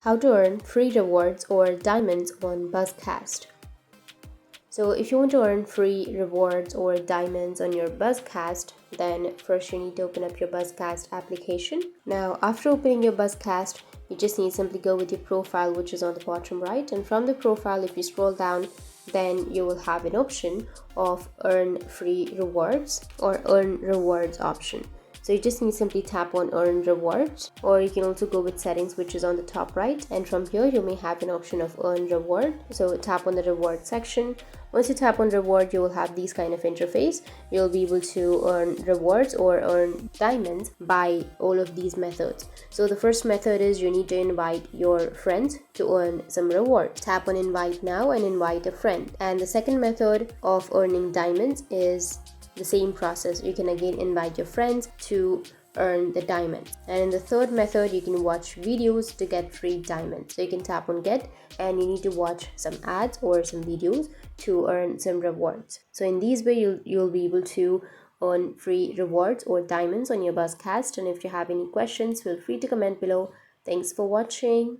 How to earn free rewards or diamonds on BuzzCast. So if you want to earn free rewards or diamonds on your BuzzCast, then first you need to open up your BuzzCast application. Now after opening your BuzzCast, you just need to simply go with your profile, which is on the bottom right, and from the profile, if you scroll down, then you will have an option of earn free rewards or earn rewards option. So you just need to simply tap on earn rewards, or you can also go with settings, which is on the top right, and from here you may have an option of earn reward. So tap on the reward section. Once you tap on reward, you will have these kind of interface. You'll be able to earn rewards or earn diamonds by all of these methods. So the first method is you need to invite your friends to earn some rewards. Tap on invite now and invite a friend. And the second method of earning diamonds is the same process. You can again invite your friends to earn the diamond. And in the third method, you can watch videos to get free diamonds. So you can tap on get, and you need to watch some ads or some videos to earn some rewards. So in these way, you'll be able to earn free rewards or diamonds on your BuzzCast. And if you have any questions, feel free to comment below. Thanks for watching.